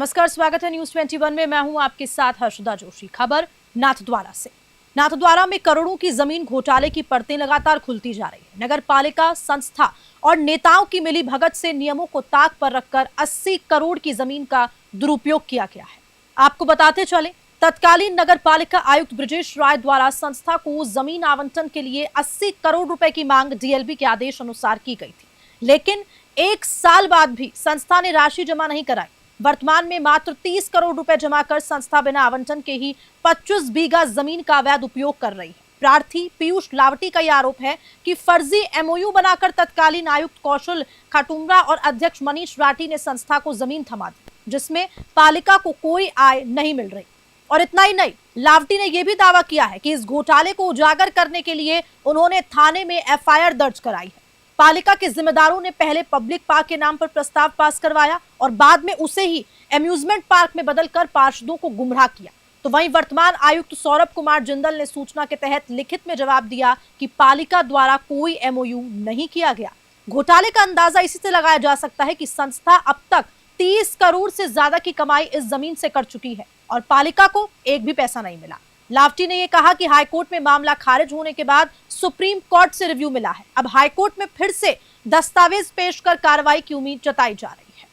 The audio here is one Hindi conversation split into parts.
नमस्कार, स्वागत है न्यूज 21 में। मैं हूं आपके साथ हर्षदा जोशी। खबर नाथद्वारा से। नाथद्वारा में करोड़ों की जमीन घोटाले की परतें लगातार खुलती जा रही है। नगर पालिका, संस्था और नेताओं की मिली भगत से नियमों को ताक पर रखकर 80 करोड़ की जमीन का दुरुपयोग किया गया है। आपको बताते चले, तत्कालीन नगर पालिका आयुक्त ब्रजेश राय द्वारा संस्था को जमीन आवंटन के लिए 80 करोड़ रुपए की मांग डीएलबी के आदेश अनुसार की गई थी, लेकिन 1 साल बाद भी संस्था ने राशि जमा नहीं कराई। वर्तमान में मात्र 30 करोड़ रुपए जमा कर संस्था बिना आवंटन के ही 25 बीघा जमीन का अवैध उपयोग कर रही है। प्रार्थी पीयूष लावटी का यह आरोप है कि फर्जी एमओयू बनाकर तत्कालीन आयुक्त कौशल खाटुमरा और अध्यक्ष मनीष राठी ने संस्था को जमीन थमा दी, जिसमें पालिका को कोई आय नहीं मिल रही। और इतना ही नहीं, लावटी ने यह भी दावा किया है कि इस घोटाले को उजागर करने के लिए उन्होंने थाने में एफआईआर दर्ज कराई है। पालिका के जिम्मेदारों ने पहले पब्लिक पार्क के नाम पर प्रस्ताव पास करवाया और बाद में उसे ही एम्यूजमेंट पार्क में बदलकर पार्षदों को गुमराह किया। तो वहीं वर्तमान आयुक्त सौरभ कुमार जिंदल ने सूचना के तहत लिखित में जवाब दिया कि पालिका द्वारा कोई एमओयू नहीं किया गया। घोटाले का अंदाजा इसी से लगाया जा सकता है कि संस्था अब तक 30 करोड़ से ज्यादा की कमाई इस जमीन से कर चुकी है और पालिका को एक भी पैसा नहीं मिला। लावटी ने यह कहा कि हाईकोर्ट में मामला खारिज होने के बाद सुप्रीम कोर्ट से रिव्यू मिला है। अब हाईकोर्ट में फिर से दस्तावेज पेश कर कार्रवाई की उम्मीद जताई जा रही है।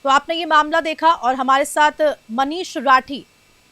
तो आपने ये मामला देखा और हमारे साथ मनीष राठी,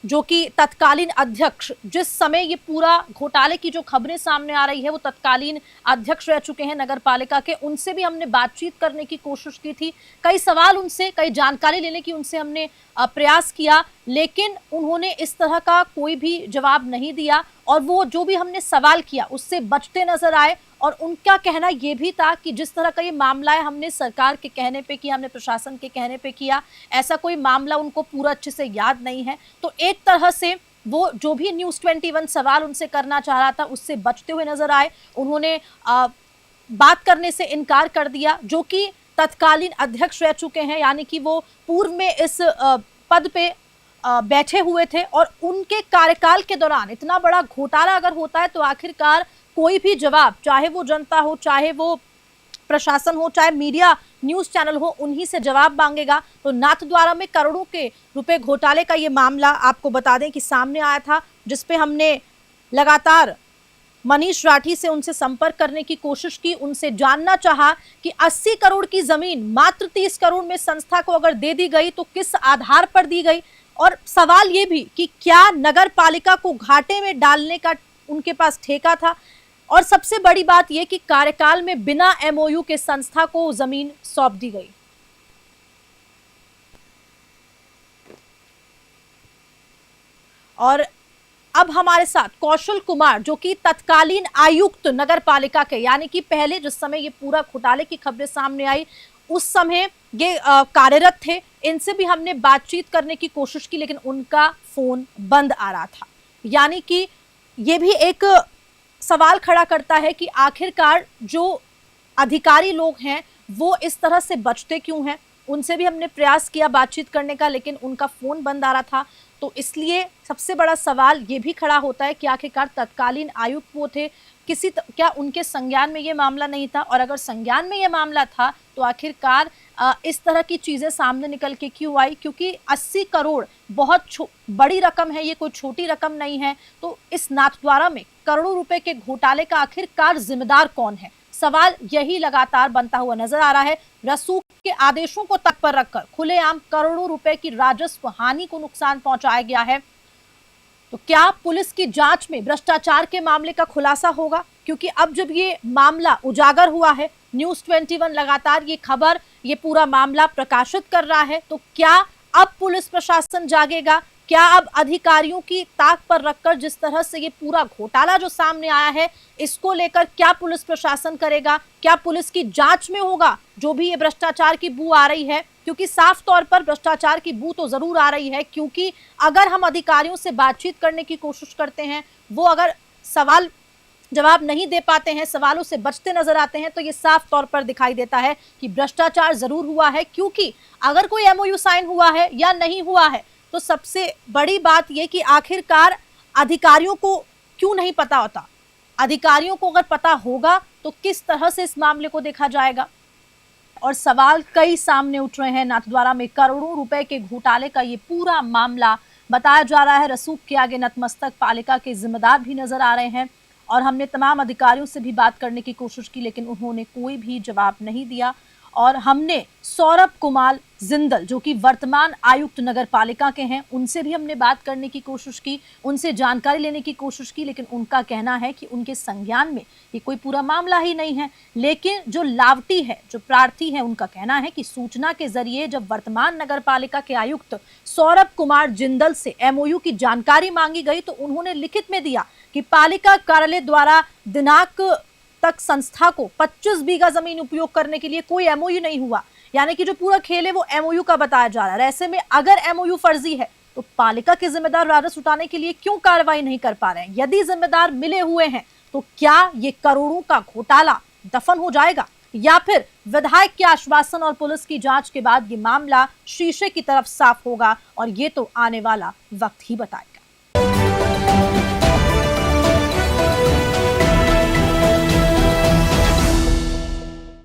जो कि तत्कालीन अध्यक्ष, जिस समय ये पूरा घोटाले की जो खबरें सामने आ रही है वो तत्कालीन अध्यक्ष रह चुके हैं नगर पालिका के। उनसे भी हमने बातचीत करने की कोशिश की थी, कई सवाल उनसे, कई जानकारी लेने की उनसे हमने प्रयास किया, लेकिन उन्होंने इस तरह का कोई भी जवाब नहीं दिया और वो जो भी हमने सवाल किया उससे बचते नजर आए। और उनका कहना ये भी था कि जिस तरह का ये मामला है, हमने सरकार के कहने पे किया, हमने प्रशासन के कहने पे किया, ऐसा कोई मामला उनको पूरा अच्छे से याद नहीं है। तो एक तरह से वो जो भी न्यूज़ 21 सवाल उनसे करना चाह रहा था उससे बचते हुए नजर आए। उन्होंने बात करने से इनकार कर दिया, जो कि तत्कालीन अध्यक्ष रह चुके हैं, यानी कि वो पूर्व में इस पद पे बैठे हुए थे और उनके कार्यकाल के दौरान इतना बड़ा घोटाला अगर होता है तो आखिरकार कोई भी जवाब, चाहे वो जनता हो, चाहे वो प्रशासन हो, चाहे मीडिया न्यूज चैनल हो, उन्हीं से जवाब मांगेगा। तो नाथद्वारा में करोड़ों के रुपए घोटाले का ये मामला आपको बता दें कि सामने आया था, जिसपे हमने लगातार मनीष राठी से उनसे संपर्क करने की कोशिश की, उनसे जानना चाहा कि 80 करोड़ की जमीन मात्र 30 करोड़ में संस्था को अगर दे दी गई तो किस आधार पर दी गई। और सवाल ये भी कि क्या नगर पालिका को घाटे में डालने का उनके पास ठेका था। और सबसे बड़ी बात यह कि कार्यकाल में बिना एमओयू के संस्था को जमीन सौंप दी गई। और अब हमारे साथ कौशल कुमार, जो कि तत्कालीन आयुक्त नगर पालिका के, यानी कि पहले जिस समय ये पूरा घोटाले की खबरें सामने आई उस समय ये कार्यरत थे। इनसे भी हमने बातचीत करने की कोशिश की, लेकिन उनका फोन बंद आ रहा था। यानी कि ये भी एक सवाल खड़ा करता है कि आखिरकार जो अधिकारी लोग हैं वो इस तरह से बचते क्यों हैं। उनसे भी हमने प्रयास किया बातचीत करने का, लेकिन उनका फोन बंद आ रहा था। तो इसलिए सबसे बड़ा सवाल ये भी खड़ा होता है कि आखिरकार तत्कालीन आयुक्त वो थे, क्या उनके संज्ञान में ये मामला नहीं था, और अगर संज्ञान में ये मामला था तो आखिरकार इस तरह की चीजें सामने निकल के क्यों आई। क्योंकि 80 करोड़ बहुत बड़ी रकम है, ये कोई छोटी रकम नहीं है। तो इस नाथद्वारा में करोड़ों रुपए के घोटाले का आखिरकार जिम्मेदार कौन है, सवाल यही लगातार बनता हुआ नजर आ रहा है। रसूख के आदेशों को तक पर रखकर खुलेआम करोड़ों रुपए की राजस्व हानि को नुकसान पहुंचाया गया है। तो क्या पुलिस की जांच में भ्रष्टाचार के मामले का खुलासा होगा? क्योंकि अब जब ये मामला उजागर हुआ है, न्यूज़ 21 लगातार ये खबर, ये पूरा मामला प्रकाशित कर रहा है, तो क्या अब पुलिस प्रशासन जागेगा? क्या अब अधिकारियों की ताक पर रखकर जिस तरह से ये पूरा घोटाला जो सामने आया है इसको लेकर क्या पुलिस प्रशासन करेगा? क्या पुलिस की जांच में होगा जो भी ये भ्रष्टाचार की बू आ रही है? क्योंकि साफ तौर पर भ्रष्टाचार की बू तो जरूर आ रही है, क्योंकि अगर हम अधिकारियों से बातचीत करने की कोशिश करते हैं, वो अगर सवाल जवाब नहीं दे पाते हैं, सवालों से बचते नजर आते हैं, तो ये साफ तौर पर दिखाई देता है कि भ्रष्टाचार जरूर हुआ है। क्योंकि अगर कोई एमओयू साइन हुआ है या नहीं हुआ है, तो सबसे बड़ी बात यह कि आखिरकार अधिकारियों को क्यों नहीं पता होता। अधिकारियों को अगर पता होगा तो किस तरह से इस मामले को देखा जाएगा। और सवाल कई सामने उठ रहे हैं। नाथद्वारा में करोड़ों रुपए के घोटाले का ये पूरा मामला बताया जा रहा है। रसूख के आगे नतमस्तक पालिका के जिम्मेदार भी नजर आ रहे हैं और हमने तमाम अधिकारियों से भी बात करने की कोशिश की, लेकिन उन्होंने कोई भी जवाब नहीं दिया। और हमने सौरभ कुमार जिंदल, जो कि वर्तमान आयुक्त नगर पालिका के हैं, उनसे भी हमने बात करने की कोशिश की, उनसे जानकारी लेने की कोशिश की, लेकिन उनका कहना है कि उनके संज्ञान में ये कोई पूरा मामला ही नहीं है। लेकिन जो लावटी है, जो प्रार्थी है, उनका कहना है कि सूचना के जरिए जब वर्तमान नगर पालिका के आयुक्त सौरभ कुमार जिंदल से एमओयू की जानकारी मांगी गई तो उन्होंने लिखित में दिया कि पालिका कार्यालय द्वारा दिनांक तक संस्था को 25 बीघा जमीन उपयोग करने के लिए कोई एमओयू नहीं हुआ। यानी कि जो पूरा खेल है वो एमओयू का बताया जा रहा है। ऐसे में अगर एमओयू फर्जी है तो पालिका के जिम्मेदार राजस्व उठाने के लिए क्यों कार्रवाई नहीं कर पा रहे हैं? यदि जिम्मेदार मिले हुए हैं तो क्या ये करोड़ों का घोटाला दफन हो जाएगा, या फिर विधायक के आश्वासन और पुलिस की जांच के बाद ये मामला शीशे की तरफ साफ होगा? और ये तो आने वाला वक्त ही बताएगा।